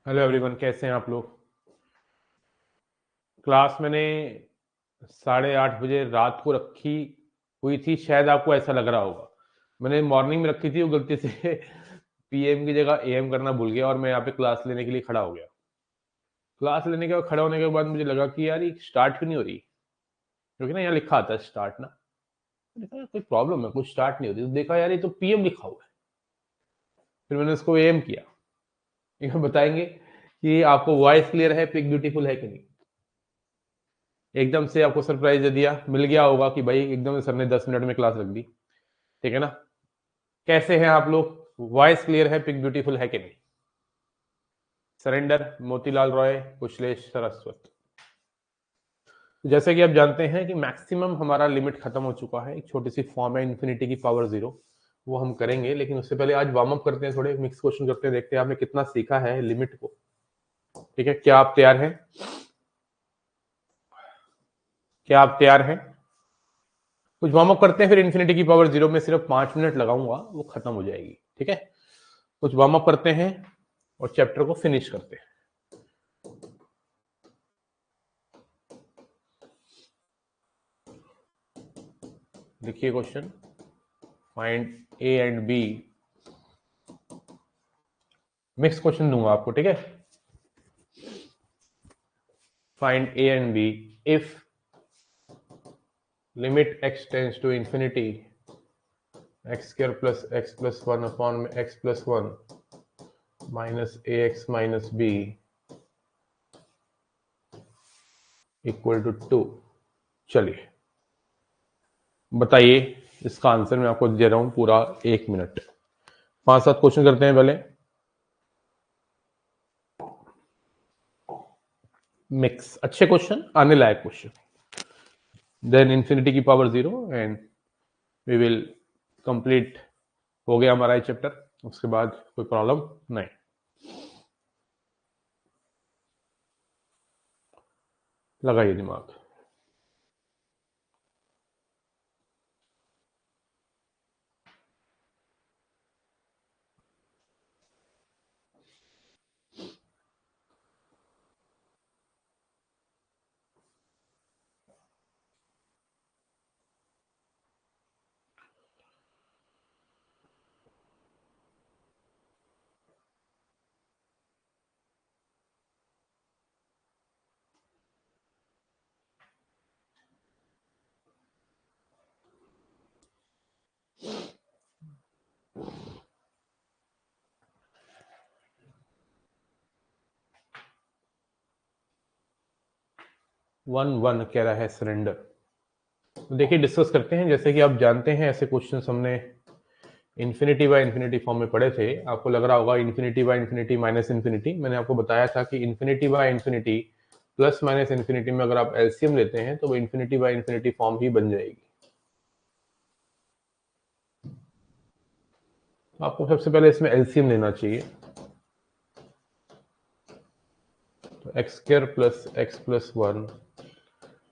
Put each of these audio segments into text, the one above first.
Hello everyone, कैसे हैं आप लोग। क्लास मैंने 8:30 बजे रात को रखी हुई थी, शायद आपको ऐसा लग रहा होगा। मैंने मॉर्निंग में रखी थी, वो गलती से पीएम की जगह एएम करना भूल गया और मैं यहाँ पे क्लास लेने के लिए खड़ा हो गया। क्लास लेने के बाद खड़ा होने के बाद मुझे लगा कि यार ये स्टार्ट क्यों नहीं हो रही, क्योंकि ना यहाँ लिखा आता है स्टार्ट ना। देखा कोई प्रॉब्लम है, कुछ स्टार्ट नहीं होती, तो देखा यार ये तो पीएम लिखा हुआ है। फिर मैंने उसको एएम किया। ये बताएंगे कि आपको वॉइस क्लियर है, पिक ब्यूटीफुल है कि नहीं। एकदम से आपको सरप्राइज दे दिया, मिल गया होगा कि भाई एकदम से सर ने 10 मिनट में क्लास रख दी। ठीक है ना। कैसे हैं आप लोग, वॉइस क्लियर है, पिक ब्यूटीफुल है कि नहीं। सरेंडर, मोतीलाल रॉय, कुशलेश सरस्वत। जैसे कि आप जानते हैं कि मैक्सिमम हमारा लिमिट खत्म हो चुका है। एक छोटी सी फॉर्म है इन्फिनिटी की पावर 0, वो हम करेंगे, लेकिन उससे पहले आज वार्म अप करते हैं, थोड़े मिक्स क्वेश्चन करते हैं, देखते हैं आपने कितना सीखा है लिमिट को। ठीक है, क्या आप तैयार हैं? क्या आप तैयार हैं? कुछ वार्म अप करते हैं, फिर इन्फिनिटी की पावर 0 में सिर्फ 5 मिनट लगाऊंगा, वो खत्म हो जाएगी। ठीक है, कुछ वार्म अप करते हैं और चैप्टर को फिनिश करते हैं। देखिए question, find a and b. Mix question दूंगा आपको, ठीक है। Find a and b if limit x tends to infinity x square plus x plus one upon x plus one minus A x minus b equal to 2। चलिए बताइए, इसका answer मैं आपको दे रहा हूं पूरा 1 मिनट। 5-7 क्वेश्चन करते हैं पहले। मिक्स अच्छे क्वेश्चन, आने लायक क्वेश्चन, देन इंफिनिटी की power 0 and we will complete. हो गया हमारा ये चैप्टर, उसके बाद कोई प्रॉब्लम नहीं। लगाइए दिमाग। वन वन कह रहा है सरेंडर। तो देखिए डिस्कस करते हैं। जैसे कि आप जानते हैं ऐसे क्वेश्चंस हमने इन्फिनिटी बाय इन्फिनिटी फॉर्म में पढ़े थे। आपको लग रहा होगा infinity by infinity minus infinity. मैंने आपको बताया था कि infinity by infinity plus minus infinity में अगर आप एलसीएम लेते हैं तो वो इन्फिनिटी बाय इन्फिनिटी फॉर्म ही बन जाएगी। तो आपको सबसे पहले इसमें एलसीएम लेना चाहिए। तो x square plus x plus one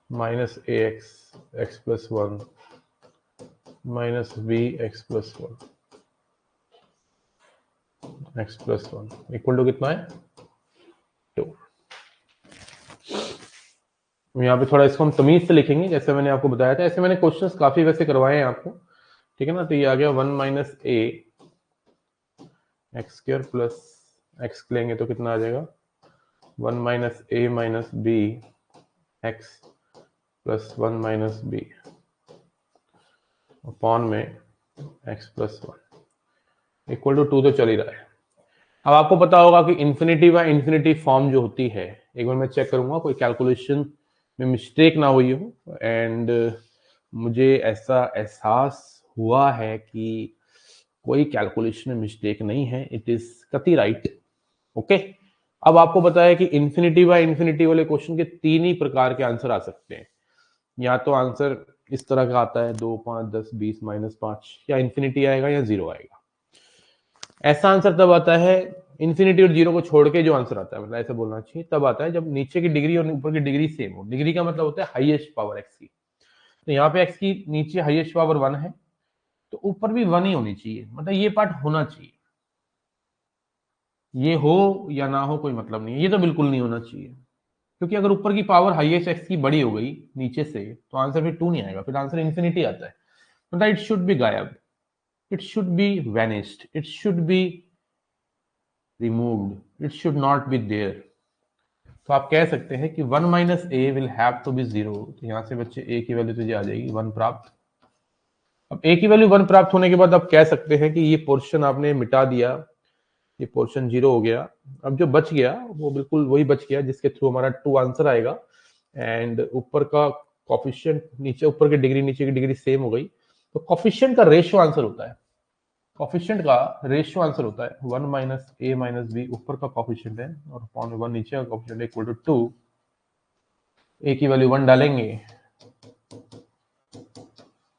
minus A x plus one minus B x plus one x plus one equal to कितना है 2। यहाँ पे थोड़ा इसको हम तमीज से लिखेंगे, जैसे मैंने आपको बताया था। ऐसे मैंने क्वेश्चंस काफी वैसे करवाए हैं आपको, ठीक है ना। तो ये आ गया 1 माइनस ए एक्स स्क्वायर प्लस एक्स लेंगे तो कितना आ जाएगा 1 minus A minus B x plus 1 minus B upon में X plus one equal to 2 तो चल ही रहा है। अब आपको पता होगा कि इन्फिनिटी बाय इन्फिनिटी फॉर्म जो होती है, एक बार मैं चेक करूंगा कोई कैलकुलेशन में मिस्टेक ना हुई हो। एंड मुझे ऐसा एहसास हुआ है कि कोई कैलकुलेशन में मिस्टेक नहीं है, इट इज कति राइट। ओके, अब आपको पता है कि इन्फिनिटी बाय इन्फिनिटी वाले क्वेश्चन के 3 ही प्रकार के आंसर आ सकते हैं। या तो आंसर इस तरह का आता है 2 5 10 20 माइनस 5, या इन्फिनिटी आएगा या 0 आएगा। ऐसा आंसर तब आता है, इन्फिनिटी और 0 को छोड़ के जो आंसर आता है, मतलब ऐसा बोलना चाहिए, तब आता है जब नीचे की डिग्री और ऊपर की डिग्री सेम हो। डिग्री का मतलब होता है हाईएस्ट पावर एक्स की। तो यहाँ पे एक्स की नीचे हाईएस्ट पावर 1 है, तो ऊपर भी 1 ही होनी चाहिए, मतलब ये पार्ट होना चाहिए। ये हो या ना हो कोई मतलब नहीं है, ये तो बिल्कुल नहीं होना चाहिए, क्योंकि अगर ऊपर की पावर हाईएस्ट एक्स की बड़ी हो गई नीचे से तो आंसर फिर 2 नहीं आएगा, फिर आंसर इन्फिनिटी आता है, मतलब इट शुड बी गायब, it should be vanished, it should be removed, it should not be there. तो आप कह सकते हैं कि 1 minus a will have to be 0, तो यहां से बच्चे ए की वैल्यू तुझे आ जाएगी 1 प्राप्त। अब ए की वैल्यू 1 प्राप्त होने के बाद आप कह सकते हैं कि ये पोर्शन आपने मिटा दिया, ये पोर्शन 0 हो गया, अब जो बच गया वो बिल्कुल वही बच गया जिसके थ्रू हमारा 2 आंसर आएगा, एंड ऊपर का कॉफिशिएंट नीचे, ऊपर की डिग्री नीचे की डिग्री सेम हो गई, तो कॉफिशिएंट का रेशियो आंसर होता है, कॉफिशिएंट का रेशियो आंसर होता है 1 माइनस ए माइनस बी, ऊपर का कॉफिशिएंट है और अपॉन 1 नीचे का कॉफिशिएंट इक्वल टू 2। ए की वैल्यू 1 डालेंगे,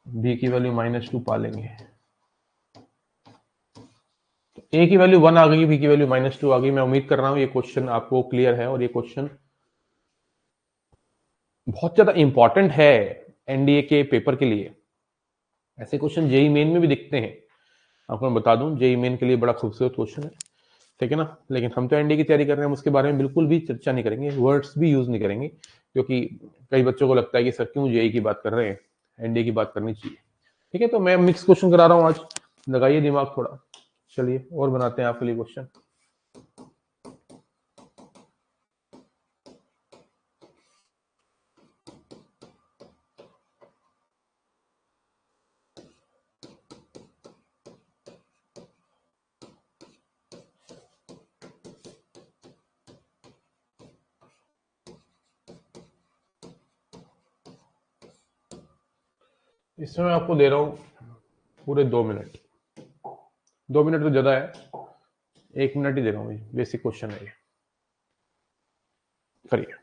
बी की वैल्यू -2 पालेंगे, तो ए की वैल्यू 1 आ गई, बी की वैल्यू -2 आ गई। मैं उम्मीद कर रहा हूं ये क्वेश्चन आपको क्लियर है, और ये क्वेश्चन बहुत ज्यादा इंपॉर्टेंट है एनडीए के पेपर के लिए। ऐसे क्वेश्चन जेई मेन में भी दिखते हैं, आपको मैं बता दूं, जेई मेन के लिए बड़ा खूबसूरत क्वेश्चन है, ठीक है ना। लेकिन हम तो एनडीए की तैयारी कर रहे हैं, हम उसके बारे में बिल्कुल भी चर्चा नहीं करेंगे, वर्ड्स भी यूज नहीं करेंगे, क्योंकि कई बच्चों को लगता है कि सर क्यों जेई की बात कर रहे हैं, एनडीए की बात करनी चाहिए, ठीक है। तो मैं मिक्स क्वेश्चन करा रहा हूँ आज, लगाइए दिमाग थोड़ा, चलिए और बनाते हैं आपके लिए क्वेश्चन। इसमें मैं आपको दे रहा हूँ पूरे 2 मिनट, 2 मिनट तो ज्यादा है, 1 मिनट ही दे रहा हूँ, बेसिक क्वेश्चन है ये, करिए,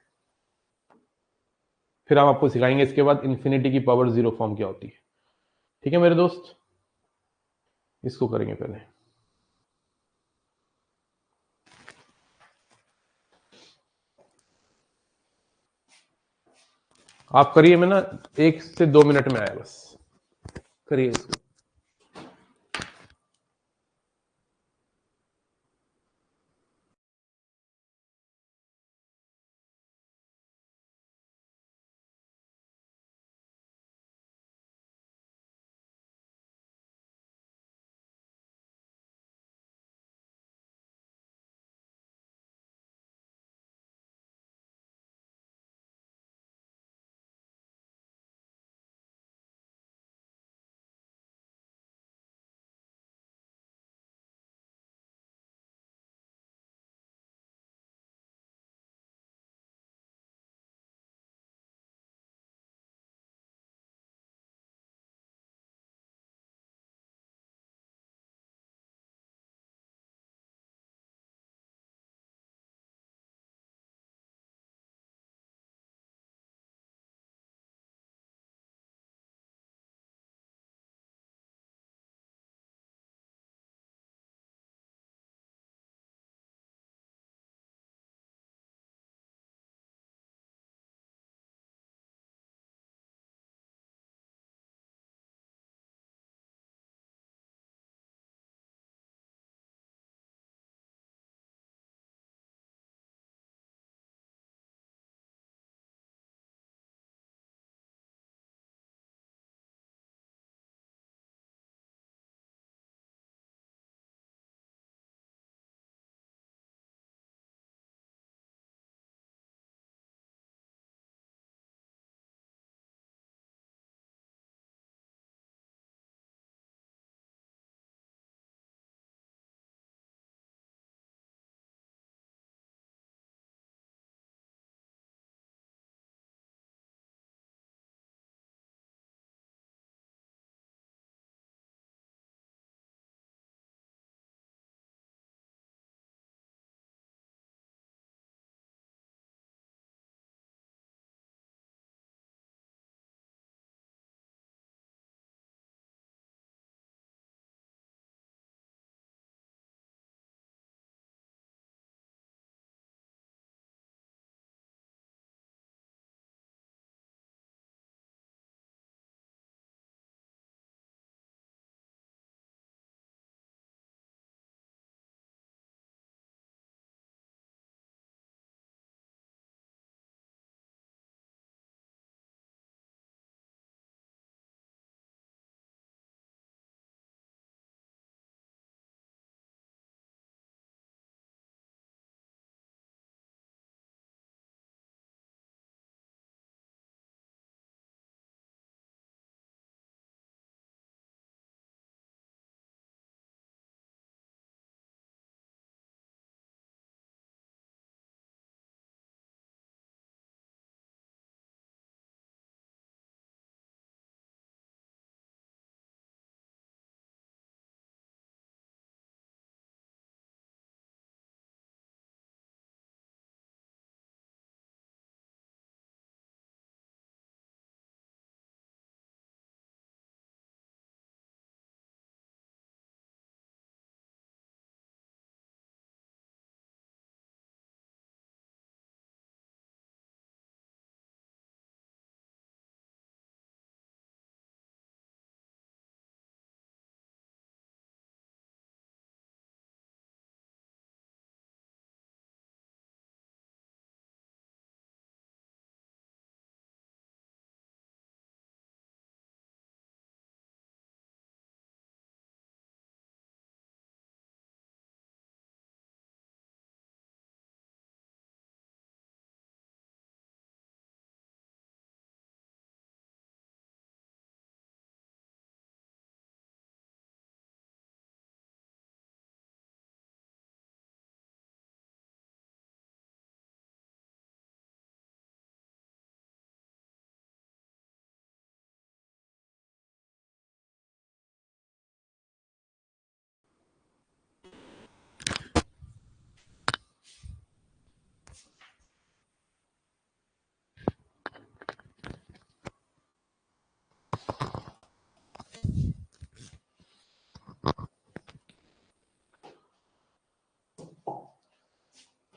फिर हम आपको सिखाएंगे इसके बाद इन्फिनिटी की पावर 0 फॉर्म क्या होती है, ठीक है मेरे दोस्त। इसको करेंगे पहले, आप करिए, मैं ना 1 से 2 मिनट में आया बस, करिए इसको।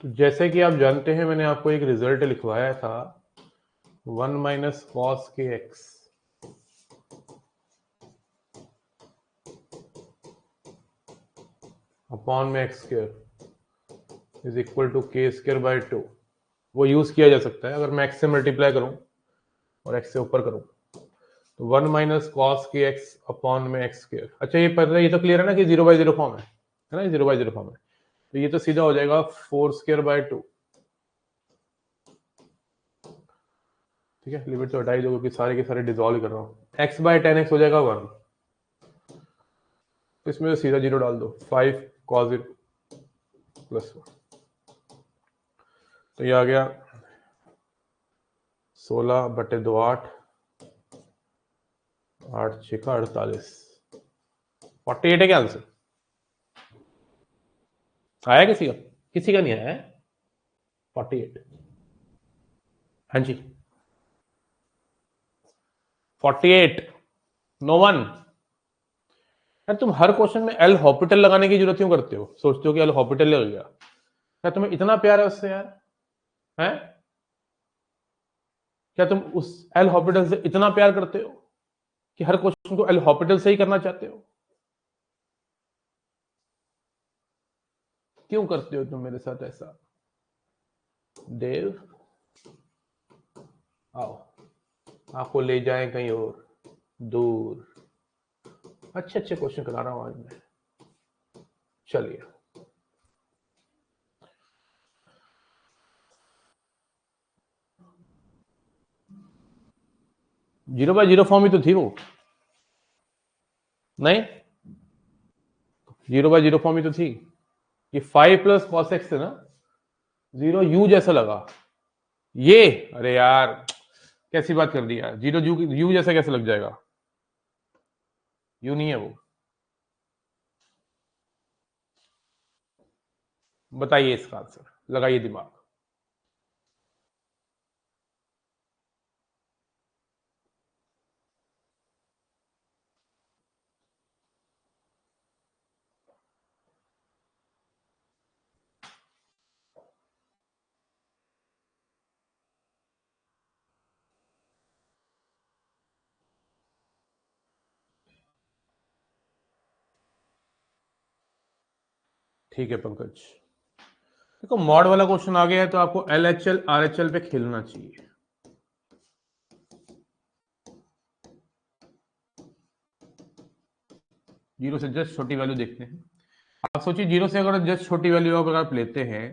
जैसे कि आप जानते हैं मैंने आपको एक रिजल्ट लिखवाया था 1 minus cos k x upon में x square is equal to k square by 2। वो यूज किया जा सकता है अगर मैं एक्स से मल्टीप्लाई करूं और एक्स से ऊपर करूं तो 1 minus cos k x upon में एक्स स्क्वायर। अच्छा ये पता है, ये तो क्लियर है ना कि 0/0 फॉर्म है ना, 0/0 फॉर्म है। तो ये तो सीधा हो जाएगा 4 स्क्वायर बाय 2। ठीक है, लिमिट तो हटाई दो क्योंकि सारे के सारे डिसॉल्व कर रहा हूँ। x बाय 10x हो जाएगा 1, तो इसमें तो सीधा 0 डाल दो, 5 cos 0 प्लस 1। तो ये आ गया 16/2 8, 8 6 का 48, 48 है क्या आंसर? आया किसी का? किसी का नहीं आया है 48। हाँ जी 48, नो वन। यार तुम हर क्वेश्चन में एल हॉपिटल लगाने की जरूरत क्यों करते हो? सोचते हो कि एल हॉपिटल लग गया, क्या तुम्हें इतना प्यार है उससे यार? हैं? क्या तुम उस एल हॉपिटल से इतना प्यार करते हो कि हर क्वेश्चन को एल हॉपिटल से ही करना चाहते हो? क्यों करते हो तुम मेरे साथ ऐसा? देव आओ, आपको ले जाएं कहीं और दूर। अच्छे अच्छे क्वेश्चन करा रहा हूं आज मैं। चलिए, जीरो बाय जीरो फॉर्म ही तो थी वो, नहीं? जीरो बाय जीरो फॉर्म ही तो थी। ये 5 प्लस कॉस एक्स है ना, 0 यू जैसा लगा ये। अरे यार कैसी बात कर दी यार, 0 यू जैसा कैसे लग जाएगा? यू नहीं है वो। बताइए इसका आंसर, लगाइए दिमाग। ठीक है पंकज, देखो मॉड वाला क्वेश्चन आ गया है तो आपको LHL RHL पे खेलना चाहिए। जीरो से जस्ट छोटी वैल्यू देखते हैं। आप सोचिए जीरो से अगर जस्ट छोटी वैल्यू अगर आप लेते हैं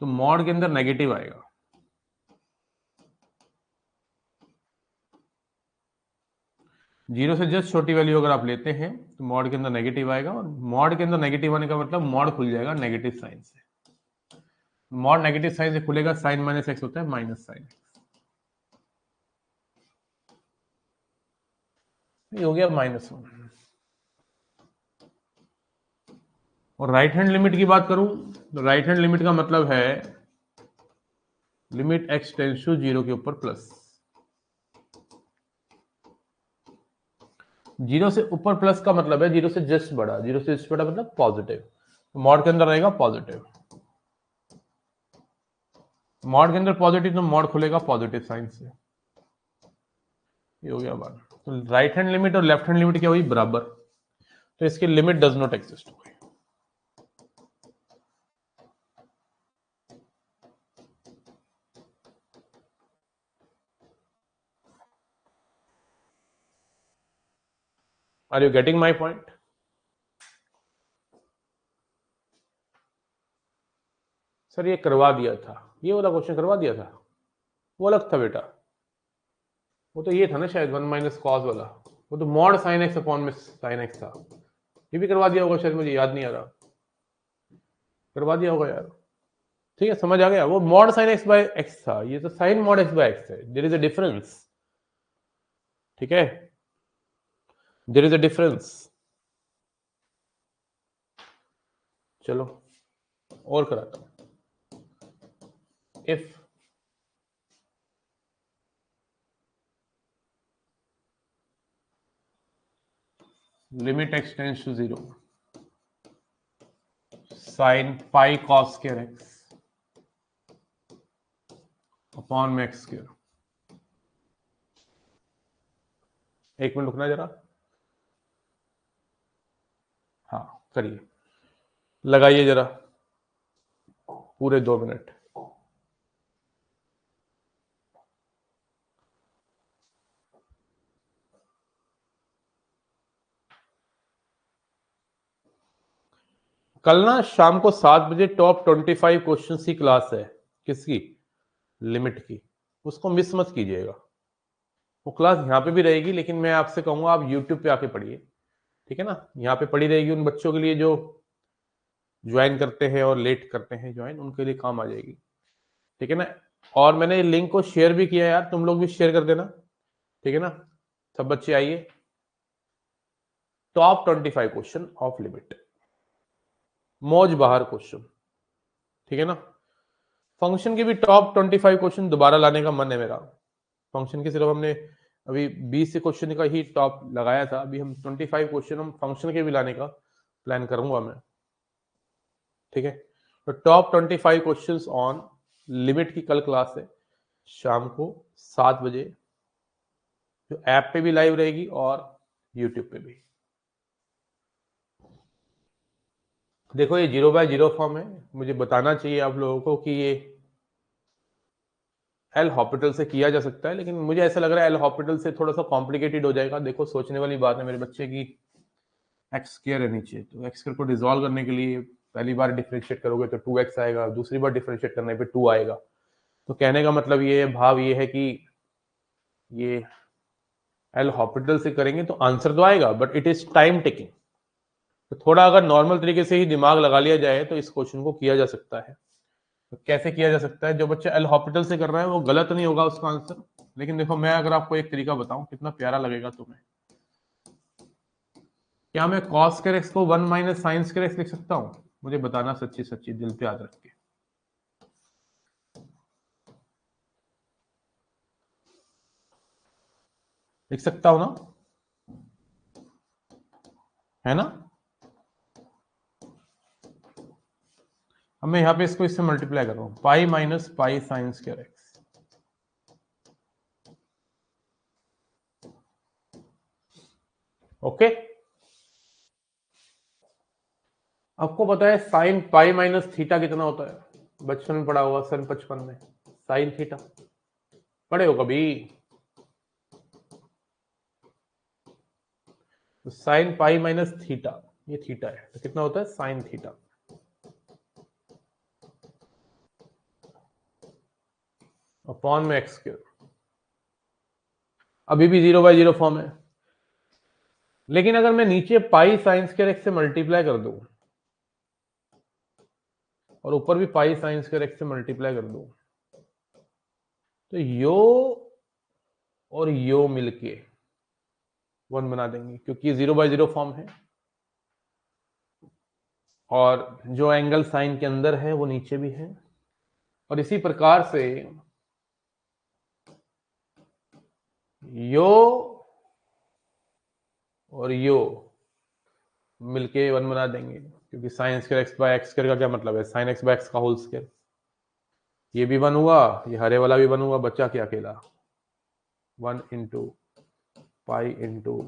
तो मॉड के अंदर नेगेटिव आएगा। जीरो से जस्ट छोटी वैल्यू अगर आप लेते हैं तो मॉड के अंदर नेगेटिव आएगा, और मॉड के अंदर नेगेटिव आने का मतलब मॉड खुल जाएगा नेगेटिव साइन से। मॉड नेगेटिव साइन से खुलेगा, साइन माइनस एक्स होता है माइनस साइन एक्स, ये हो गया -1। और राइट हैंड लिमिट की बात करूं तो राइट हैंड लिमिट का मतलब है लिमिट एक्स टेंस टू 0 के ऊपर प्लस। जीरो से ऊपर प्लस का मतलब है जीरो से जस्ट बड़ा, जीरो से जस्ट बड़ा मतलब पॉजिटिव, तो मॉड के अंदर रहेगा पॉजिटिव। मॉड के अंदर पॉजिटिव तो मॉड खुलेगा पॉजिटिव साइन से। ये हो गया बात। तो राइट हैंड लिमिट और लेफ्ट हैंड लिमिट क्या हुई? बराबर, तो इसकी लिमिट डज नॉट एग्जिस्ट हो गई। Are you getting my point? Sir ये करवा दिया था, ये वाला क्वेश्चन करवा दिया था, वो अलग था बेटा। वो तो ये था ना शायद 1 माइनस कॉस वाला, वो तो मॉड साइन एक्स अपॉन में साइन एक्स था। ये भी करवा दिया होगा शायद, मुझे याद नहीं आ रहा, करवा दिया होगा यार। ठीक है समझ आ गया, वो mod sine x by x था, ये तो sine mod x by x है। देयर इज अ डिफरेंस, ठीक है, देयर इज अ डिफरेंस। चलो और कराता हूं। If limit x tends to 0 sine pi cos square x upon में एक्स स्क्वायर। एक मिनट रुकना जरा, हाँ करिए, लगाइए जरा पूरे 2 मिनट। कल ना शाम को 7 बजे टॉप 25 क्वेश्चन की क्लास है। किसकी? लिमिट की। उसको मिस मत कीजिएगा। वो क्लास यहाँ पे भी रहेगी, लेकिन मैं आपसे कहूंगा आप यूट्यूब पे आके पढ़िए, ठीक है ना। यहाँ पे पढ़ी रहेगी उन बच्चों के लिए जो ज्वाइन करते हैं और लेट करते हैं ज्वाइन, उनके लिए काम आ जाएगी, ठीक है ना। और मैंने लिंक को शेयर भी किया यार, तुम लोग भी शेयर कर देना, ठीक है ना। सब बच्चे आइए, टॉप 25 क्वेश्चन ऑफ लिमिट, मौज बाहर क्वेश्चन, ठीक है ना। फंक्शन के भी टॉप 25 क्वेश्चन दोबारा लाने का मन है मेरा। फंक्शन के सिर्फ हमने अभी 20 से क्वेश्चन का ही टॉप लगाया था, अभी हम 25 क्वेश्चन हम फंक्शन के भी लाने का प्लान करूंगा मैं, ठीक है। तो टॉप 25 क्वेश्चंस ऑन लिमिट की कल क्लास है शाम को 7 बजे, जो ऐप पे भी लाइव रहेगी और यूट्यूब पे भी। देखो ये 0/0 फॉर्म है, मुझे बताना चाहिए आप लोगों को कि ये एल हॉस्पिटल से किया जा सकता है, लेकिन मुझे ऐसा लग रहा है एल हॉस्पिटल से थोड़ा सा कॉम्प्लिकेटेड हो जाएगा। देखो सोचने वाली बात है मेरे बच्चे की, एक्स स्क्वायर है नीचे, तो एक्स स्क्वायर को डिसॉल्व करने के लिए पहली बार डिफरेंशिएट करोगे तो 2x आएगा, दूसरी बार डिफरेंशिएट करने पे 2 आएगा। तो कहने का मतलब ये है, भाव ये है कि ये एल हॉस्पिटल से करेंगे तो आंसर तो आएगा, but it is time taking. तो थोड़ा अगर नॉर्मल तरीके से ही दिमाग लगा लिया जाए तो इस क्वेश्चन को किया जा सकता है। तो कैसे किया जा सकता है? जो बच्चा एल हॉस्पिटल से कर रहा है वो गलत नहीं होगा उसका आंसर, लेकिन देखो मैं अगर आपको एक तरीका बताऊं कितना प्यारा लगेगा तुम्हें। क्या मैं cos स्क्वायर एक्स को 1 माइनस साइन स्क्वायर एक्स लिख सकता हूं? मुझे बताना सच्ची सच्ची दिल पे याद रख के। लिख सकता हूं ना? है ना। अब मैं यहां पे इसको इससे मल्टीप्लाई कर रहा हूं, pi minus pi sine square x. Okay, आपको पता है साइन पाई माइनस थीटा कितना होता है? बचपन में पढ़ा होगा, सन 55 में साइन थीटा पढ़े हो कभी? तो साइन पाई माइनस थीटा, ये थीटा है तो कितना होता है साइन थीटा अपॉन में एक्स स्क्वायर। अभी भी 0/0 फॉर्म है, लेकिन अगर मैं नीचे पाई साइन स्क्वायर एक्स से मल्टीप्लाई कर दूं और ऊपर भी पाई साइन स्क्वायर एक्स से मल्टीप्लाई कर दूं, तो यो और यो मिलके 1 बना देंगे, क्योंकि ये 0/0 फॉर्म है और जो एंगल साइन के अंदर है वो नीचे भी है। और इसी प्रकार से यो और यो मिलके 1 बना देंगे, क्योंकि sine square x by x square का क्या मतलब है? साइन एक्स बाय एक्स का होल स्क्वायर। ये भी 1 हुआ, ये हरे वाला भी 1 हुआ, बच्चा क्या अकेला 1 इंटू पाई इंटू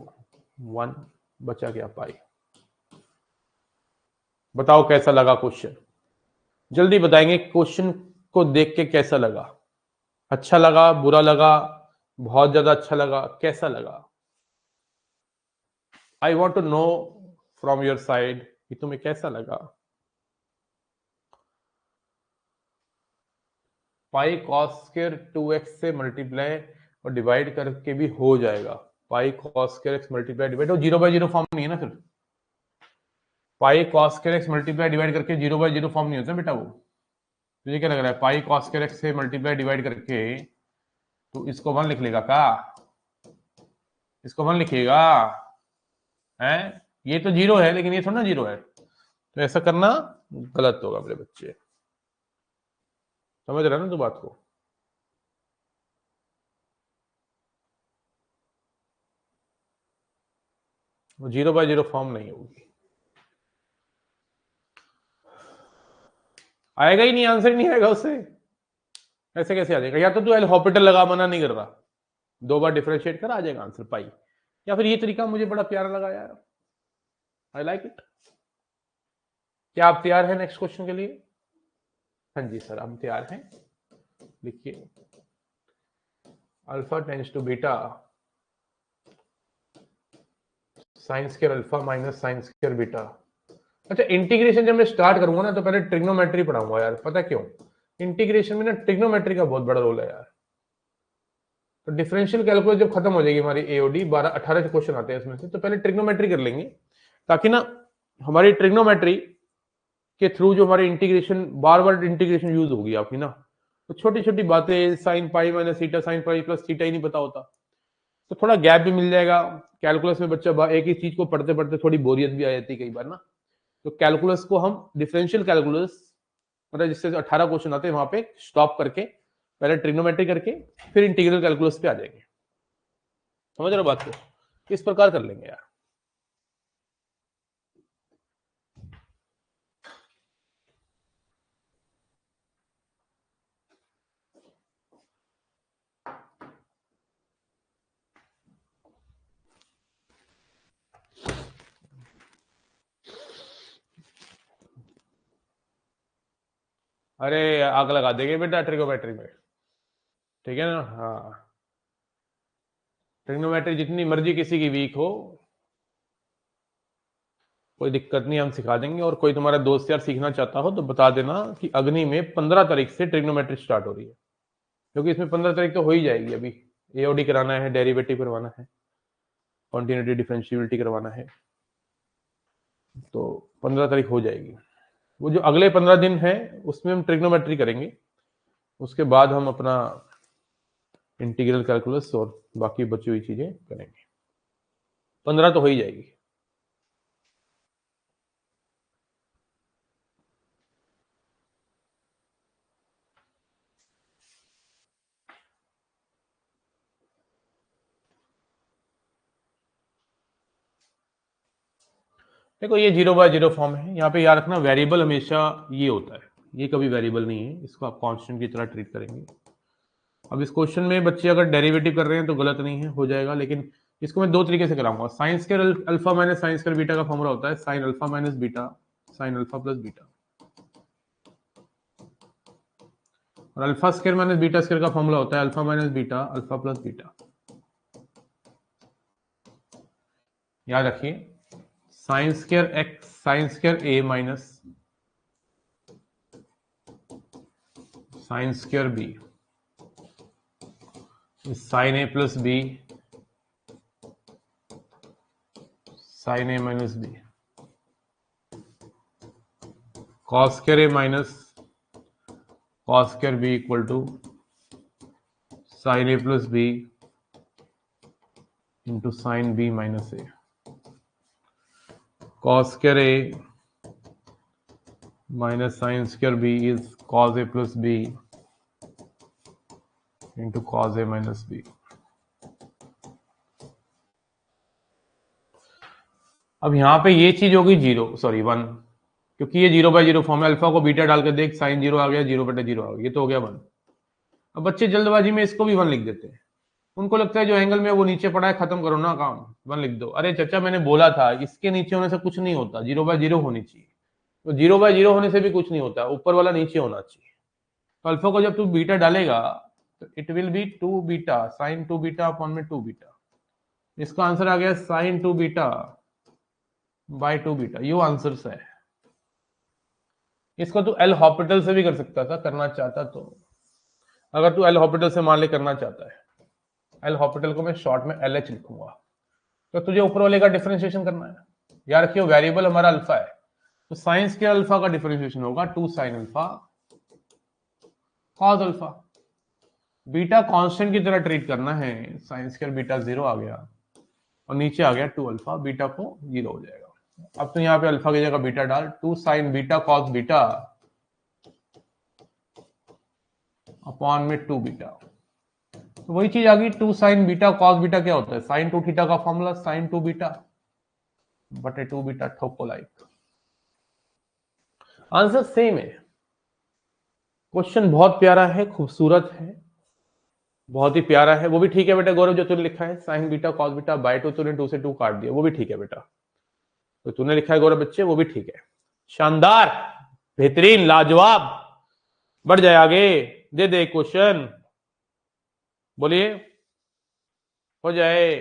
1, बचा क्या पाई। बताओ कैसा लगा क्वेश्चन? जल्दी बताएंगे क्वेश्चन को देख के कैसा लगा। अच्छा लगा, बुरा लगा, बहुत ज्यादा अच्छा लगा, कैसा लगा? I want to know from your side कि तुम्हें कैसा लगा। पाई कॉस स्क्वायर 2x से मल्टीप्लाई और डिवाइड करके भी हो जाएगा। पाई cos square x multiply divide, 0/0 form नहीं है ना फिर। पाई cos square x multiply divide करके 0/0 फॉर्म नहीं होता बेटा वो। तुझे क्या लग रहा है पाई कॉस स्क्वायर एक्स से मल्टीप्लाई डिवाइड करके तो इसको 1 लिख लेगा का? इसको 1 लिखिएगा है? ये तो 0 है, लेकिन ये थोड़ा ना 0 है, तो ऐसा करना गलत होगा मेरे बच्चे। समझ रहे ना तू बात को? वो 0/0 फॉर्म नहीं होगी, आएगा ही नहीं, आंसर ही नहीं आएगा उससे। ऐसे कैसे आ जाएगा? या तो तू एल हॉपिटल लगा, मना नहीं कर रहा, 2 बार डिफरेंशिएट कर, आ जाएगा आंसर पाई। या फिर ये तरीका मुझे बड़ा प्यारा लगा यार, आई लाइक इट। क्या आप तैयार हैं नेक्स्ट क्वेश्चन के लिए? हाँ जी सर, हम तैयार हैं। लिखिए, alpha tends to beta sine square alpha minus sine square beta. अच्छा, इंटीग्रेशन जब मैं स्टार्ट करूंगा ना तो पहले ट्रिग्नोमेट्री पढ़ाऊंगा यार, पता क्यों? इंटीग्रेशन में ना ट्रिग्नोमेट्री का बहुत बड़ा रोल है यार। तो डिफरेंशियल कैलकुलस जब खत्म हो जाएगी हमारी एओडी, 12-18 क्वेश्चन आते हैं इसमें से, तो पहले ट्रिग्नोमेट्री कर लेंगे, ताकि ना हमारी ट्रिग्नोमेट्री के थ्रू जो हमारी इंटीग्रेशन, बार बार इंटीग्रेशन यूज होगी आपकी ना, तो छोटी छोटी बातें, sine pi minus theta, sine pi plus theta ही नहीं पता होता, तो थोड़ा गैप भी मिल जाएगा। कैलकुलस में बच्चा एक ही चीज को पढ़ते पढ़ते थोड़ी बोरियत भी आ जाती है कई बार ना, तो कैलकुलस को हम डिफरेंशियल कैलकुलस, मतलब जिससे 18 क्वेश्चन आते हैं वहां पे स्टॉप करके पहले ट्रिग्नोमेट्री करके फिर इंटीग्रल कैलकुलस पे आ जाएंगे। समझ रहे बात को? इस प्रकार कर लेंगे यार। अरे आग लगा देंगे बेटा ट्रिग्नोमेट्री में, ठीक है ना? हाँ, ट्रिग्नोमेट्री जितनी मर्जी किसी की वीक हो, कोई दिक्कत नहीं, हम सिखा देंगे। और कोई तुम्हारा दोस्त यार सीखना चाहता हो तो बता देना कि अग्नि में 15 तारीख से ट्रिग्नोमेट्री स्टार्ट हो रही है, क्योंकि इसमें 15 तारीख तो हो ही जाएगी। अभी एओडी कराना है, डेरिवेटिव करवाना है, कॉन्टिन्यूटी डिफरेंशियबिलिटी करवाना है, तो 15 तारीख हो जाएगी। वो जो अगले 15 दिन है उसमें हम ट्रिग्नोमेट्री करेंगे, उसके बाद हम अपना इंटीग्रल कैलकुलस और बाकी बची हुई चीजें करेंगे। 15 तो हो ही जाएगी। देखो ये 0/0 फॉर्म है, यहाँ पे याद रखना वेरिएबल हमेशा ये होता है, ये कभी वेरिएबल नहीं है, इसको आप कांस्टेंट की तरह ट्रीट करेंगे। अब इस क्वेश्चन में बच्चे अगर डेरिवेटिव कर रहे हैं तो गलत नहीं है, हो जाएगा, लेकिन इसको मैं 2 तरीके से कराऊंगा। Sine square alpha minus sine square beta का फॉर्मूला होता है sine alpha minus beta sine alpha plus beta, और alpha square minus beta square का फॉर्मूला होता है alpha minus beta alpha plus beta. याद रखिए, sine square X sine square A minus sine square B sine A plus B sine A minus B, cos square A minus cos square B equal to sine A plus b into sine b minus a, cos square a minus sin square b is cos a plus b into cos a minus b। अब यहां पे ये चीज होगी 1, क्योंकि ये 0/0 form है। Alpha को बीटा डाल के देख, साइन 0 आ गया, 0/0 आ गया, ये तो हो गया 1। अब बच्चे जल्दबाजी में इसको भी 1 लिख देते हैं, उनको लगता है जो एंगल में वो नीचे पड़ा है खत्म करो ना काम, 1 लिख दो। अरे चाचा मैंने बोला था इसके नीचे होने से कुछ नहीं होता, 0/0 होनी चाहिए, तो 0/0 होने से भी कुछ नहीं होता, ऊपर वाला नीचे होना चाहिए। तो अल्फा को जब तू बीटा डालेगा तो it will be 2 beta sine 2 beta upon में 2 बीटा। इसका आंसर आ गया साइन 2 बीटा बाय 2 बीटा, ये आंसर है। इसको तू एल हॉपिटल से भी कर सकता था, करना चाहता तो। अगर तू एल हॉपिटल से मान ले करना चाहता है, एल हॉपिटल को मैं शॉर्ट में एल एच लिखूंगा, तो तुझे ऊपर वाले का डिफरेंशिएशन करना है। याद रखियो वेरिएबल हमारा अल्फा है, तो साइंस के अल्फा का डिफरेंशिएशन होगा 2 sine alpha cos alpha. Beta constant की तरह ट्रीट करना है, साइन स्क्वायर बीटा 0 आ गया और नीचे आ गया 2 अल्फा, बीटा को 0 हो जाएगा। अब तो यहाँ पे अल्फा की जगह बीटा डाल, 2 sign beta cos beta upon में 2 बीटा, तो वही चीज आ गई 2 साइन बीटा कॉस बीटा क्या होता है, साइन 2 थीटा का फॉर्मूला साइन 2 बीटा बटे 2 बीटा, ठोको लाइक। आंसर सेम है, क्वेश्चन बहुत प्यारा है, खूबसूरत है, बहुत ही प्यारा है। वो भी ठीक है बेटा गौरव जो तूने लिखा है, sign beta cos beta by 2 तूने 2 से 2 काट दिया, वो भी ठीक है बेटा। तो तूने लिखा है गौरव बच्चे, वो भी ठीक है। शानदार, बेहतरीन, लाजवाब। बढ़ जाए आगे, दे दे क्वेश्चन, बोलिए, हो जाए,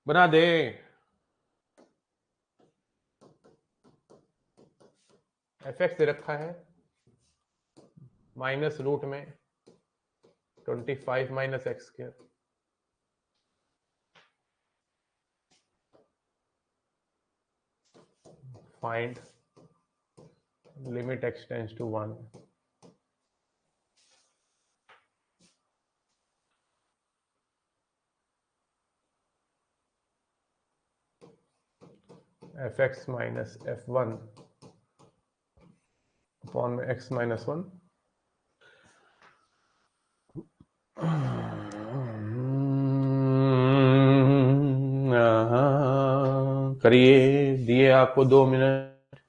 बना दे। एफ एक्स दे रखा है माइनस रूट में 25 minus x square. Find limit x tends to 1 f x minus f one upon में एक्स माइनस 1। करिए, दिए आपको 2 मिनट।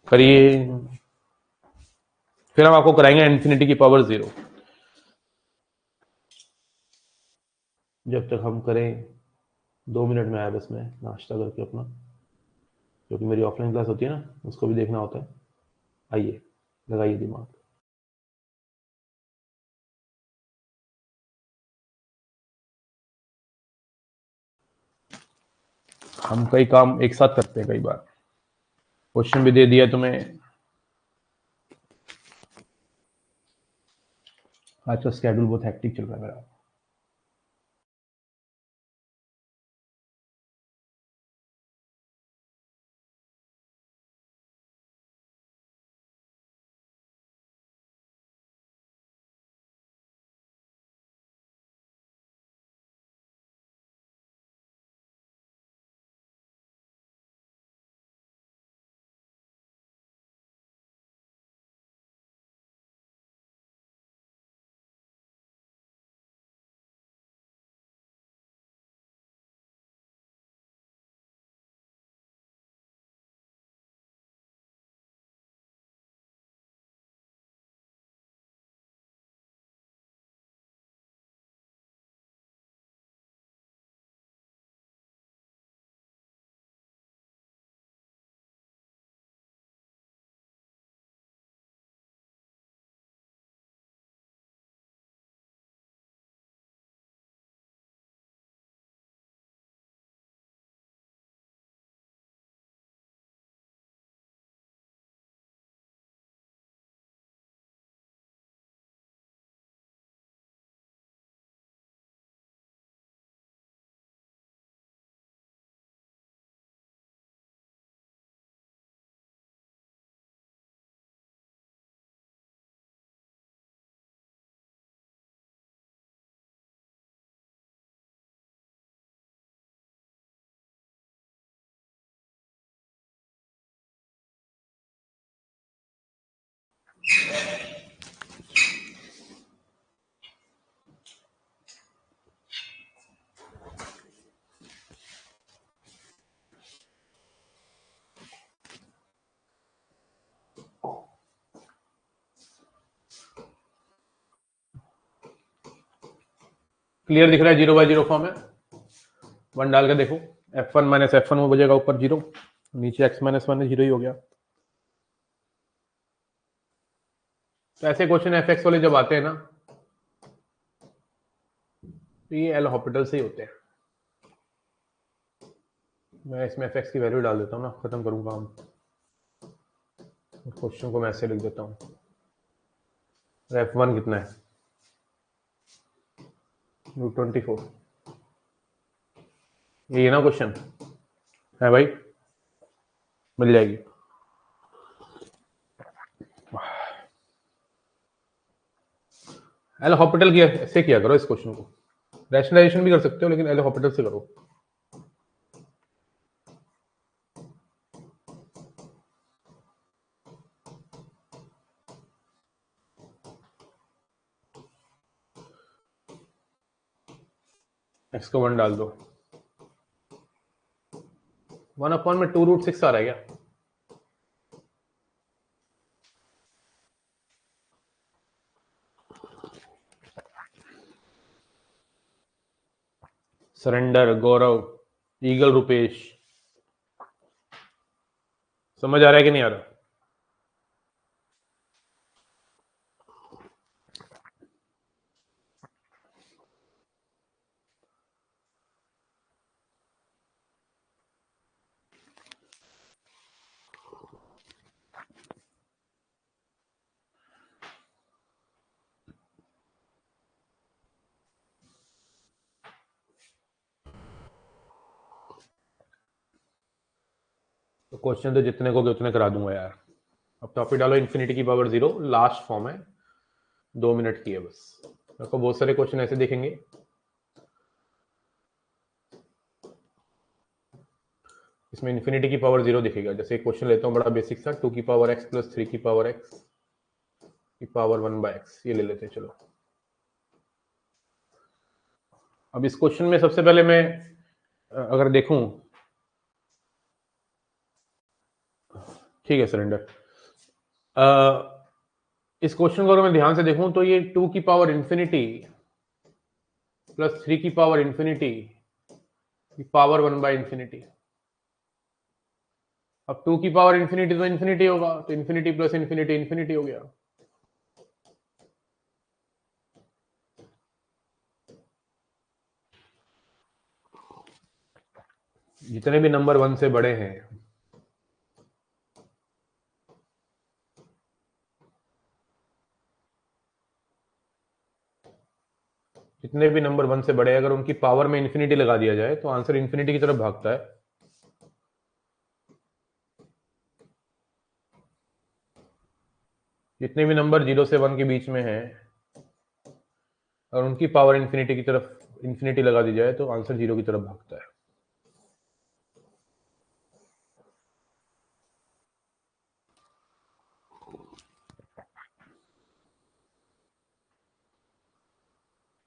करिए, फिर हम आपको कराएंगे इन्फिनिटी की पावर 0। जब तक हम करें, 2 मिनट में आया बस मैं नाश्ता करके अपना, क्योंकि मेरी ऑफलाइन क्लास होती है ना, उसको भी देखना होता है। आइए, लगाइए दिमाग। हम कई काम एक साथ करते हैं कई बार। क्वेश्चन भी दे दिया तुम्हें। आज का स्केड्यूल बहुत हेक्टिक चल रहा है मेरा। क्लियर दिख रहा है? 0/0 फॉर्म है। 1 डाल के देखो, f1 माइनस f1 वो बजेगा ऊपर 0, नीचे x माइनस 1 है, 0 ही हो गया। तो ऐसे क्वेश्चन एफ एक्स वाले जब आते हैं ना, तो ये एल हॉस्पिटल से ही होते हैं। मैं इसमें एफ एक्स की वैल्यू डाल देता हूँ ना, खत्म करूँ काम। क्वेश्चन को मैं ऐसे लिख देता हूँ, f1 कितना है, 24। ये ना क्वेश्चन है भाई, मिल जाएगी। एल हॉस्पिटल की ऐसे किया करो इस क्वेश्चन को, रैशनलाइजेशन भी कर सकते हो लेकिन एल हॉस्पिटल से करो। एक्स को 1 डाल दो, 1 में 2√6 आ रहा है क्या? सरेंडर, गौरव, ईगल, रुपेश, समझ आ रहा है कि नहीं आ रहा? तो क्वेश्चन तो जितने को उतने करा दूंगा यार। अब टॉपिक डालो इन्फिनिटी की पावर 0, लास्ट फॉर्म है, 2 मिनट की है बस। आपको बहुत सारे क्वेश्चन ऐसे दिखेंगे, इसमें इन्फिनिटी की पावर 0 दिखेगा। जैसे क्वेश्चन लेता हूँ, बड़ा बेसिक सा, 2 की पावर x प्लस 3 की पावर x की पावर 1/x, ये ले लेते हैं। चलो, अब इस क्वेश्चन में सबसे पहले मैं अगर देखूं, ठीक है सरेंडर, इस क्वेश्चन को अगर मैं ध्यान से देखूं तो ये 2 की पावर इन्फिनिटी प्लस 3 की पावर इन्फिनिटी की पावर 1/इंफिनिटी। अब 2 की पावर इन्फिनिटी तो इन्फिनिटी होगा, तो इन्फिनिटी प्लस इन्फिनिटी इन्फिनिटी हो गया। जितने भी नंबर 1 से बड़े हैं, जितने भी नंबर 1 से बड़े, अगर उनकी पावर में इन्फिनिटी लगा दिया जाए तो आंसर इन्फिनिटी की तरफ भागता है। जितने भी नंबर 0 से 1 के बीच में हैं, और उनकी पावर इन्फिनिटी की तरफ इन्फिनिटी लगा दी जाए तो आंसर 0 की तरफ भागता है।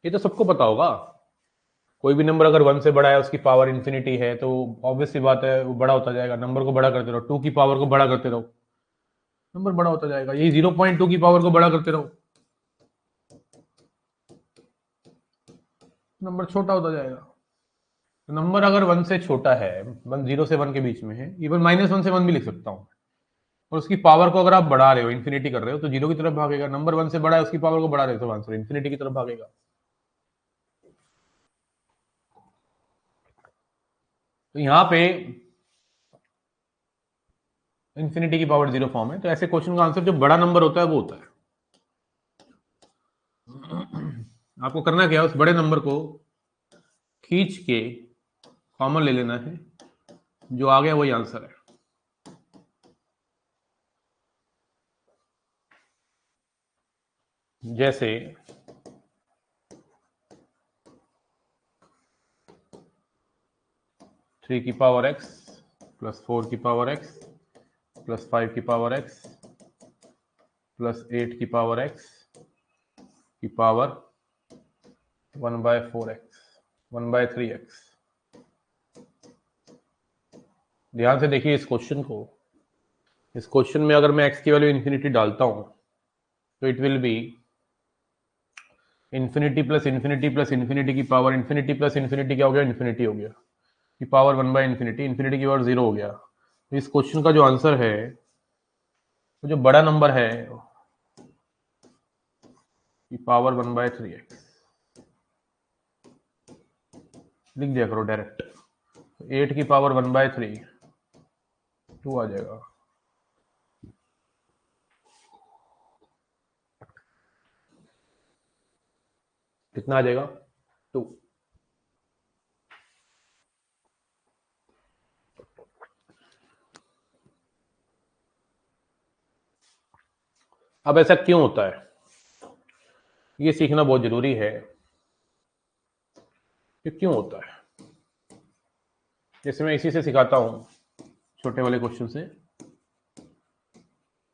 ये तो सबको पता होगा। कोई भी नंबर अगर 1 से बड़ा है, उसकी पावर इन्फिनिटी है, तो ऑब्वियस सी बात है वो बड़ा होता जाएगा। नंबर को बड़ा करते रहो, 2 की पावर को बड़ा करते रहो, नंबर बड़ा होता जाएगा। यही 0.2 की पावर को बड़ा करते रहो, नंबर छोटा होता जाएगा। तो नंबर अगर 1 से छोटा है, 0 से 1 के बीच में है, इवन -1 से 1 भी लिख सकता हूँ, और उसकी पावर को अगर आप बढ़ा रहे हो, इन्फिनिटी कर रहे हो, तो 0 की तरफ भागेगा। नंबर 1 से बड़ा है, उसकी पावर को बढ़ा रहे हो, तो आंसर इन्फिनिटी की तरफ भागेगा। तो यहाँ पे इन्फिनिटी की पावर 0 फॉर्म है, तो ऐसे क्वेश्चन का आंसर जो बड़ा नंबर होता है वो होता है। आपको करना क्या है, उस बड़े नंबर को खींच के कॉमन ले लेना है, जो आ गया वही आंसर है। जैसे 3 की पावर x प्लस 4 की पावर x प्लस 5 की पावर x प्लस 8 की पावर x की पावर 1/4x 1/3x। ध्यान से देखिए इस क्वेश्चन को। इस क्वेश्चन में अगर मैं x की वैल्यू इन्फिनिटी डालता हूं, तो it will be infinity plus infinity plus infinity की पावर इन्फिनिटी प्लस इन्फिनिटी क्या हो गया, इन्फिनिटी हो गया, की पावर 1/इंफिनिटी, इन्फिनिटी की पावर 0 हो गया। तो इस क्वेश्चन का जो आंसर है, वो जो बड़ा नंबर है की पावर 1/3x लिख दिया करो डायरेक्ट। 8 की पावर 1/3 2 आ जाएगा। कितना आ जाएगा, 2। अब ऐसा क्यों होता है, ये सीखना बहुत जरूरी है कि क्यों होता है। जैसे मैं इसी से सिखाता हूं, छोटे वाले क्वेश्चन से,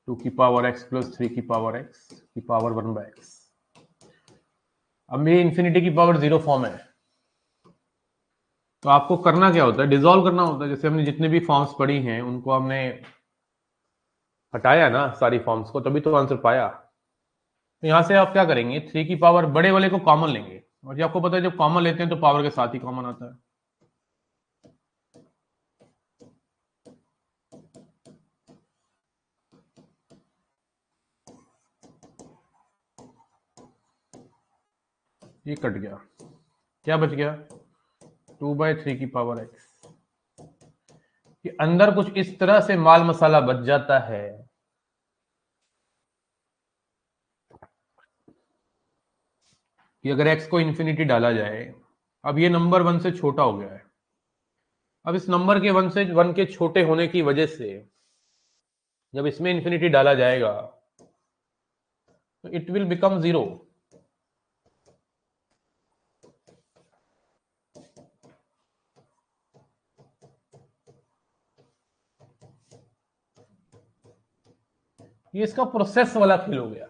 2 की पावर x प्लस 3 की पावर x की पावर 1/x। अब मेरी इन्फिनिटी की पावर 0 फॉर्म है, तो आपको करना क्या होता है, डिसॉल्व करना होता है। जैसे हमने जितने भी फॉर्म्स पढ़ी हैं उनको हमने हटाया ना सारी फॉर्म्स को, तभी तो आंसर पाया। तो यहां से आप क्या करेंगे, 3 की पावर बड़े वाले को कॉमन लेंगे, और ये आपको पता है जब कॉमन लेते हैं तो पावर के साथ ही कॉमन आता है। ये कट गया, क्या बच गया, 2/3 की पावर x। कि अंदर कुछ इस तरह से माल मसाला बच जाता है कि अगर x को इन्फिनिटी डाला जाए, अब ये नंबर 1 से छोटा हो गया है, अब इस नंबर के 1 के छोटे होने की वजह से जब इसमें इन्फिनिटी डाला जाएगा तो इट विल बिकम 0। ये इसका प्रोसेस वाला खेल हो गया।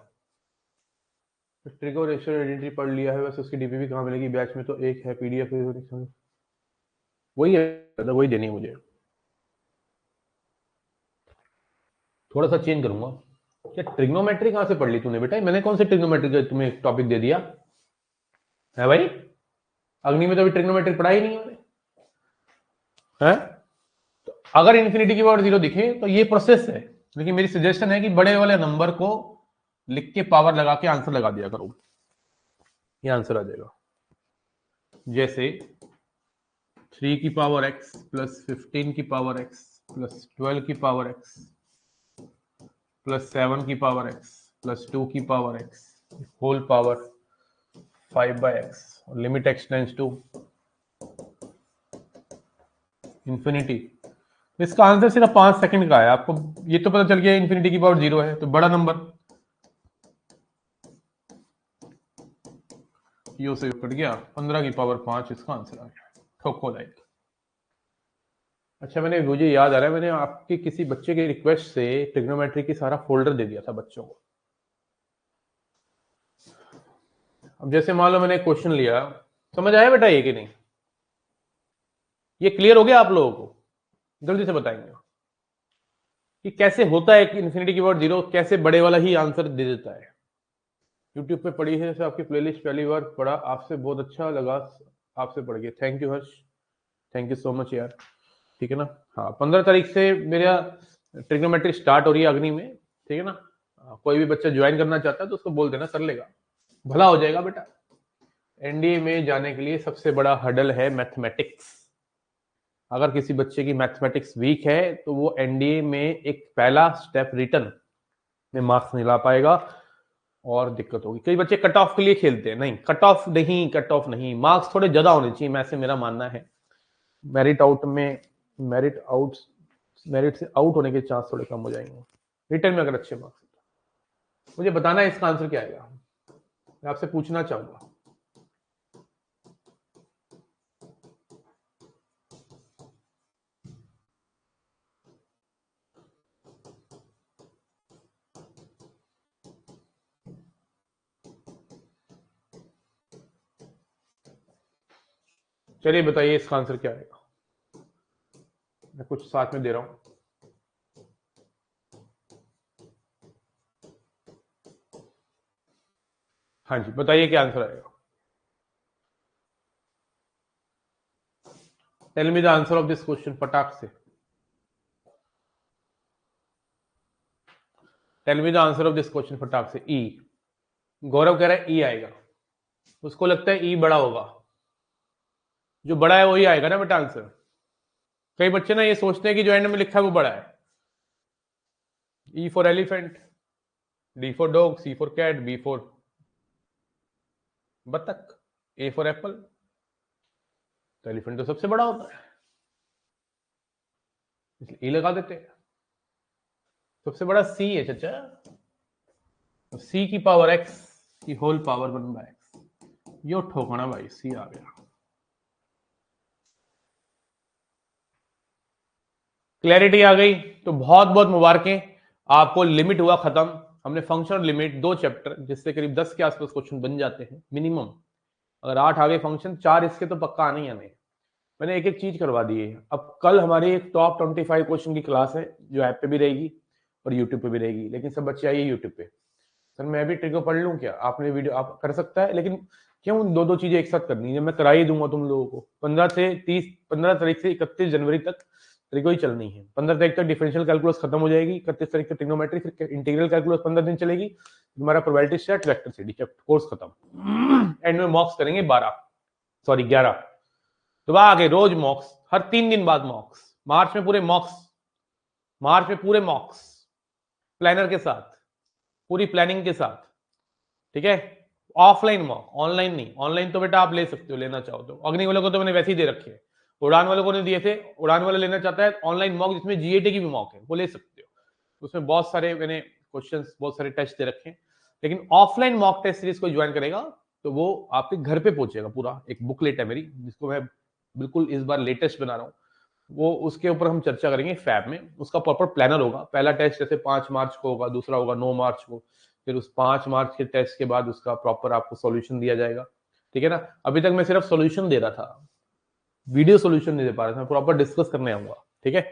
ट्रिगो रेशियो आइडेंटिटी पढ़ लिया है, वैसे उसकी डीपी भी कहाँ मिलेगी, बैच में तो एक है पीडीएफ, वही है, वही देनी है मुझे। थोड़ा सा चेंज करूंगा। क्या ट्रिग्नोमेट्री कहां से पढ़ ली तूने बेटा, मैंने कौन से ट्रिग्नोमेट्री का तुम्हें टॉपिक दे दिया है भाई, अग्नि में तो अभी ट्रिग्नोमेट्री पढ़ा ही नहीं है। तो अगर इन्फिनिटी की पावर 0 दिखे तो ये प्रोसेस है, लेकिन मेरी सजेशन है कि बड़े वाले नंबर को लिख के पावर लगा के आंसर लगा दिया करो, ये आंसर आ जाएगा। जैसे 3 की पावर x प्लस 15 की पावर x प्लस 12 की पावर x प्लस 7 की पावर x प्लस 2 की power x whole power 5/x, limit x tends to infinity. इसका आंसर सिर्फ 5 सेकंड का है, आपको ये तो पता चल गया इंफिनिटी की पावर 0 है, तो बड़ा नंबर यो से कट गया, 15 की पावर 5 इसका आंसर आ गया, ठोको लाइक। अच्छा, मुझे याद आ रहा है, मैंने आपके किसी बच्चे के रिक्वेस्ट से ट्रिग्नोमेट्री की सारा फोल्डर दे दिया था बच्चों को। अब जैसे मान लो मैंने क्वेश्चन लिया, समझ आया बेटा ये कि नहीं, ये क्लियर हो गया आप लोगों को, जल्दी से बताएंगे कि कैसे होता है कि इन्फिनिटी की पावर 0 कैसे बड़े वाला ही आंसर दे देता है। यूट्यूब पे पढ़ी है, आपकी प्लेलिस्ट पहली बार पढ़ा, आपसे बहुत अच्छा लगा, आपसे पढ़ के thank you Harsh, thank you so much यार, ठीक है ना। हाँ, 15 तारीख से मेरा ट्रिग्नोमेट्री स्टार्ट हो रही है अग्नि में, ठीक है ना। कोई भी बच्चा ज्वाइन करना चाहता है तो उसको बोल देना, कर लेगा, भला हो जाएगा बेटा। एनडीए में जाने के लिए सबसे बड़ा हर्डल है मैथमेटिक्स। अगर किसी बच्चे की मैथमेटिक्स वीक है तो वो एनडीए में एक पहला स्टेप रिटर्न में मार्क्स नहीं ला पाएगा और दिक्कत होगी। कई बच्चे कट ऑफ के लिए खेलते हैं, नहीं कट ऑफ नहीं, कट ऑफ नहीं, मार्क्स थोड़े ज्यादा होने चाहिए, मैं से मेरा मानना है। मेरिट आउट में मेरिट से आउट होने के चांस थोड़े कम हो जाएंगे रिटर्न में अगर अच्छे मार्क्स। मुझे बताना है इसका आंसर क्या आएगा, मैं आपसे पूछना चाहूंगा। चलिए बताइए इसका आंसर क्या आएगा, मैं कुछ साथ में दे रहा हूं। हाँ जी, बताइए क्या आंसर आएगा। Tell me the answer of this question फटाक से, tell me the answer of this question फटाक से। ई, गौरव कह रहा है ई आएगा, उसको लगता है ई बड़ा होगा, जो बड़ा है वही आएगा ना बेटा आंसर। कई बच्चे ना ये सोचते हैं कि जो एंड में लिखा है वो बड़ा है। E for elephant, D for dog, C for cat, B for बतख, ए फॉर एप्पल, तो एलिफेंट तो सबसे बड़ा होता है, इसलिए ई लगा देते हैं। सबसे बड़ा सी है चचा, तो सी की पावर एक्स की होल पावर 1/x, यो ठोकना भाई, सी आ गया। क्लैरिटी आ गई तो बहुत बहुत मुबारकें, आपको लिमिट हुआ खत्म। हमने फंक्शन लिमिट 2 चैप्टर जिससे करीब 10 के आसपास क्वेश्चन बन जाते हैं मिनिमम, अगर 8 आ गए फंक्शन, 4 इसके तो पक्का आने ही आने। मैंने एक एक चीज करवा दी है। अब कल हमारी एक टॉप 25 क्वेश्चन की क्लास है जो ऐप पे भी रहेगी और यूट्यूब पे भी रहेगी, लेकिन सब बच्चे आइए यूट्यूब पे। सर मैं भी ट्रिको पढ़ लूँ क्या? आपने वीडियो आप कर सकता है, लेकिन क्यों दो दो चीजें एक साथ करनी है? मैं करा ही दूंगा तुम लोगों को। 15 तारीख से 31 जनवरी तक ट्रिको ही चलनी है। 15 तारीख तक डिफरेंशियल कैलकुलस खत्म हो जाएगी, 31 तारीख तक ट्रिग्नोमेट्री, फिर इंटीग्रल कैलकुलस 15 दिन चलेगी, हमारा probability set, vector CD course खत्म। एंड में मॉक्स करेंगे 11 तो वह आगे रोज मॉक्स, हर 3 दिन बाद मॉक्स। मार्च में पूरे मॉक्स, मार्च में पूरे मॉक्स प्लानर के साथ, पूरी प्लानिंग के साथ, ठीक है? ऑफलाइन मॉक, ऑनलाइन नहीं। ऑनलाइन तो बेटा आप ले सकते हो, लेना चाहो तो। अग्नि वालों को तो मैंने वैसे ही दे रखे हैं, उड़ान वालों को नहीं दिए थे। उड़ान वाले लेना चाहता है ऑनलाइन मॉक जिसमें जीएटी की भी मॉक है, वो ले सकते हो। उसमें बहुत सारे मैंने क्वेश्चंस, बहुत सारे टेस्ट दे रखे हैं। लेकिन ऑफलाइन मॉक टेस्ट सीरीज को ज्वाइन करेगा तो वो आपके घर पे पहुंचेगा। पूरा एक बुकलेट है मेरी, जिसको मैं बिल्कुल इस बार लेटेस्ट बना रहा हूँ। वो उसके ऊपर हम चर्चा करेंगे फैब में। उसका प्रॉपर प्लानर होगा। पहला टेस्ट जैसे 5 मार्च को होगा, दूसरा होगा 9 मार्च को, फिर उस 5 मार्च के टेस्ट के बाद उसका प्रॉपर आपको सॉल्यूशन दिया जाएगा, ठीक है ना? अभी तक मैं सिर्फ सॉल्यूशन दे रहा था, वीडियो सॉल्यूशन नहीं दे पा रहा था, मैं प्रॉपर डिस्कस करने आऊंगा, ठीक है?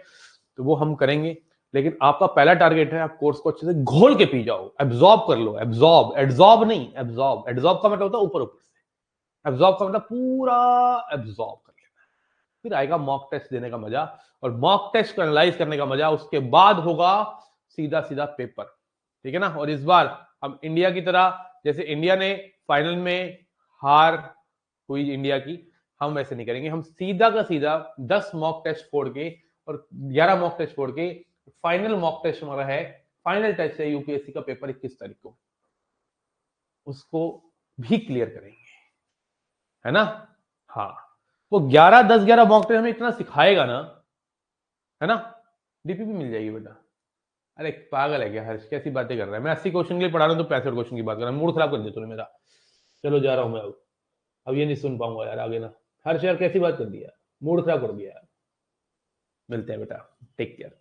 तो वो हम करेंगे। लेकिन आपका पहला टारगेट है आप कोर्स को अच्छे से घोल के पी जाओ, एब्जॉर्ब कर लो। एब्जॉर्ब, एड्जॉर्ब नहीं, एब्जॉर्ब। एड्जॉर्ब का मतलब होता है ऊपर ऊपर से, एब्जॉर्ब का मतलब पूरा एब्जॉर्ब कर लेना। फिर आएगा मॉक टेस्ट देने का मजा, और मॉक टेस्ट को एनालाइज करने का मजा। उसके बाद होगा सीधा सीधा पेपर, ठीक है ना? और इस बार हम इंडिया की तरह, जैसे इंडिया ने फाइनल में हार हुई इंडिया की, हम वैसे नहीं करेंगे। हम सीधा का सीधा 10 मॉक टेस्ट फोड़ के और 11 मॉक टेस्ट फोड़ के फाइनल मॉक टेस्ट हमारा है, फाइनल टेस्ट है यूपीएससी का पेपर 21 तारीख को, उसको भी क्लियर करेंगे, है ना? हाँ, वो 11 मॉक टेस्ट हमें इतना सिखाएगा ना, है ना? डीपीपी मिल जाएगी बेटा। अरे पागल है क्या हर्ष, कैसी बातें कर रहा है? मैं 80 क्वेश्चन के लिए पढ़ा रहा हूँ तो 65 क्वेश्चन की बात कर रहा हूँ। मूड खराब कर दिया तूने मेरा। चलो जा रहा हूँ मैं अब ये नहीं सुन पाऊंगा यार आगे ना। हर्ष यार कैसी बात कर दी यार, मूड खराब कर दिया यार। मिलते हैं बेटा, टेक केयर।